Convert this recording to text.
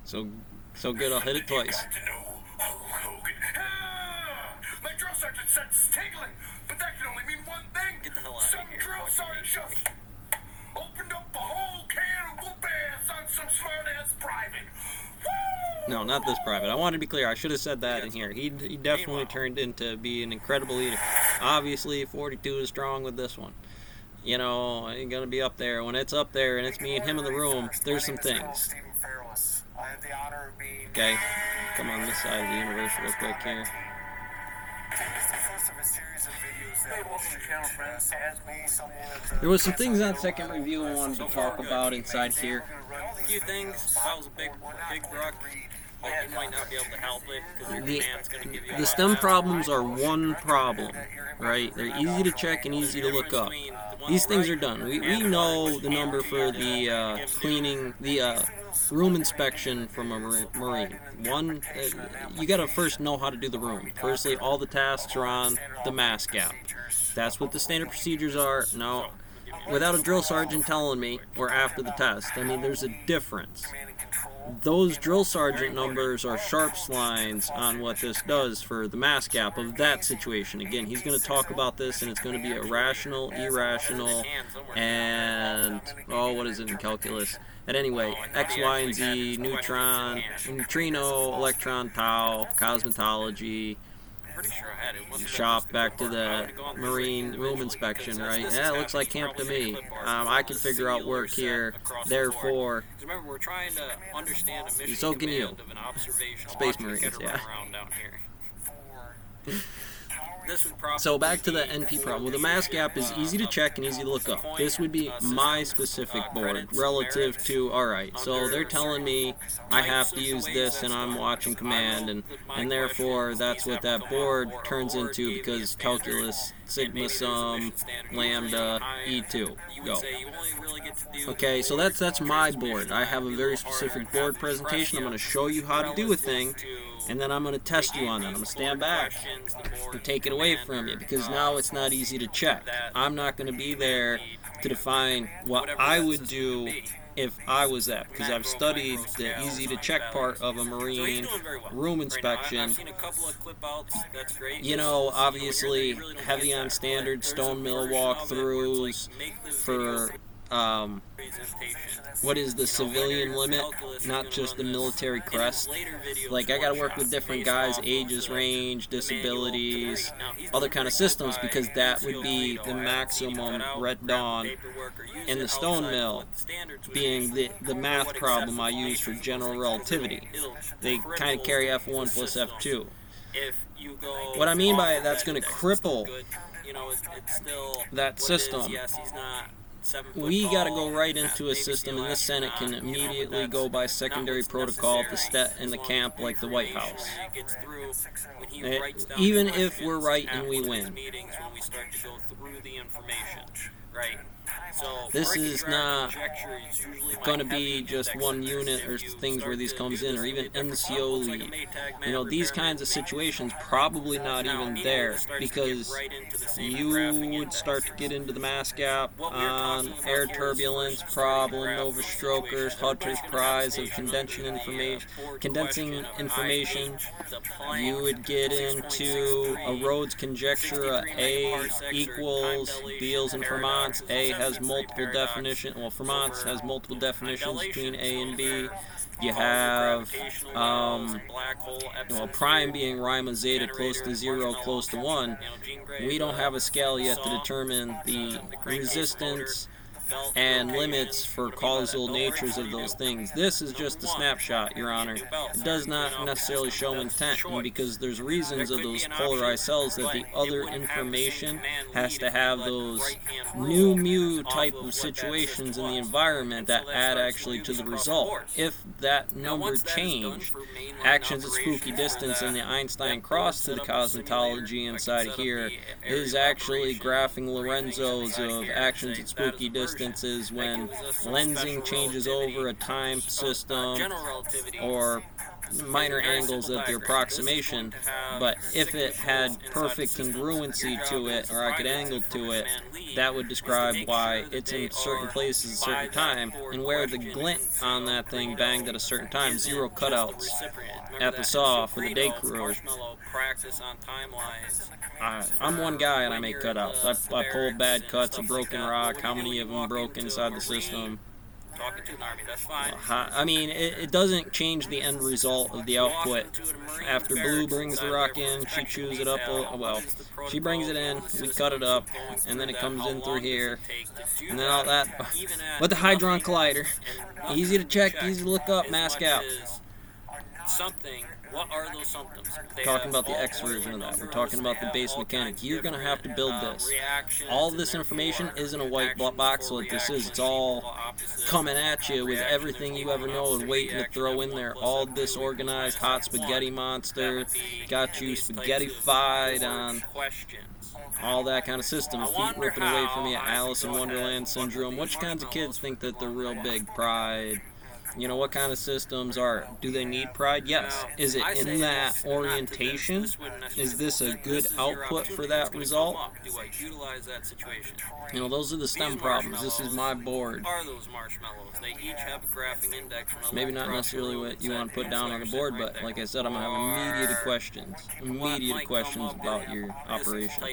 So good, I'll hit it twice. My drill sergeant said it's tingling, but that can only mean one thing. Get the hell out of Some here. drill sergeant just opened up a whole can of whoop ass on some smart ass private. Woo! No, not this private. I wanted to be clear. I should have said that in here. He definitely turned into be an incredible leader. Obviously, 42 is strong with this one. You know, ain't gonna be up there. When it's up there and it's me and him in the room, there's some things. Okay, come on this side of the universe real quick here. There was some things on second review I wanted to talk about inside here. A few things. If I was a big ruck, you might not be able to help it because your command's going to give you. The stem problems are one problem, right? They're easy to check and easy to look up. These things are done. We know the number for the cleaning, the room inspection from a Marine. One, you got to first know how to do the room. Firstly, all the tasks are on the mass gap. That's what the standard procedures are. Now, without a drill sergeant telling me, or after the test, I mean, there's a difference. Those drill sergeant numbers are sharps lines on what this does for the mass gap of that situation. Again, he's going to talk about this, and it's going to be irrational, irrational, and, what is it in calculus? And anyway, X, Y, and Z, neutron, neutrino, electron, tau, cosmetology, shop, back to the Marine room inspection, right? Yeah, it looks like camp to me. I can figure out work here, therefore, remember, we're trying to understand a mission so can you. Space Marines, yeah. So back to the NP problem. Well, the mass gap is easy to check and easy to look up. This would be my specific board relative to, alright, so they're telling me I have to use this and I'm watching command, and therefore that's what that board turns into because calculus, sigma sum, lambda, E2. Go. Okay, so that's my board. I have a very specific board presentation. I'm going to show you how to do a thing, and then I'm going to test you on that. I'm going to stand back and take it away from you because now it's not easy to check. I'm not going to be there to define what I would do if I was that, because I've studied the easy to check part of a Marine room inspection. You know, obviously heavy on standard stone mill walkthroughs for what is the civilian limit, not just the military crest. Like, I gotta work with different guys, ages, range, disabilities, other kind of systems, because that would be the maximum Red Dawn. And the stone mill being the math problem I use for general relativity. They kind of carry F1 plus F2. What I mean by that's going to cripple that system. We got to go right into a system, and the Senate can immediately go by secondary protocol to step in the camp like the White House. Even if we're right and we win. This is not going to be just one unit or things where these comes in, or even NCO lead. You know, these kinds of situations probably not even there, because you would start to get into the mass gap on air turbulence problem, overstrokers, Hutter's prize of condensing information. You would get into a Rhodes conjecture, A equals Beals and Fermat's. A has multiple definitions. Well, Fermat's has multiple definitions between A and B. You have, prime being Riemann zeta close to 0, close to 1. We don't have a scale yet to determine the resistance and limits for causal natures of those things. This is just a snapshot, Your Honor. It does not necessarily show intent, and because there's reasons of those polarized cells that the other information has to have those new mu type of situations in the environment that add actually to the result. If that number changed, actions at spooky distance and the Einstein cross to the cosmetology inside of here is actually graphing Lorenzos of actions at spooky distances when lensing changes over a time system, or minor angles of the approximation, but if it had perfect congruency to it, or I could angle to it, that would describe why it's in certain places at a certain time, and where the glint on that thing banged at a certain time. 0 cutouts at the saw for the day crew. I'm one guy and I make cutouts. I pulled bad cuts, a broken rock, how many of them broke inside the system. I mean, it doesn't change the end result of the output. After Blue brings the rock in, she chews it up, well, she brings it in, we cut it up, and then it comes in through here, and then all that. With the Hydron Collider, easy to check, easy to look up, mask out. What are those symptoms? We're talking about the X version of that. We're talking about the base mechanic. You're going to have to build this. All this information isn't a white box like this is. It's all coming at you with everything you ever know and waiting to throw in there. All disorganized, hot spaghetti monster, got you spaghetti-fied on all that kind of system. Feet ripping away from you, Alice in Wonderland syndrome. Which kinds of kids think that they're real big? Pride. You know, what kind of systems do they need pride? Yes. Is it in that orientation? Is this a good output for that result? You know, those are the STEM problems. This is my board. Maybe not necessarily what you want to put down on the board, but like I said, I'm going to have immediate questions about your operation.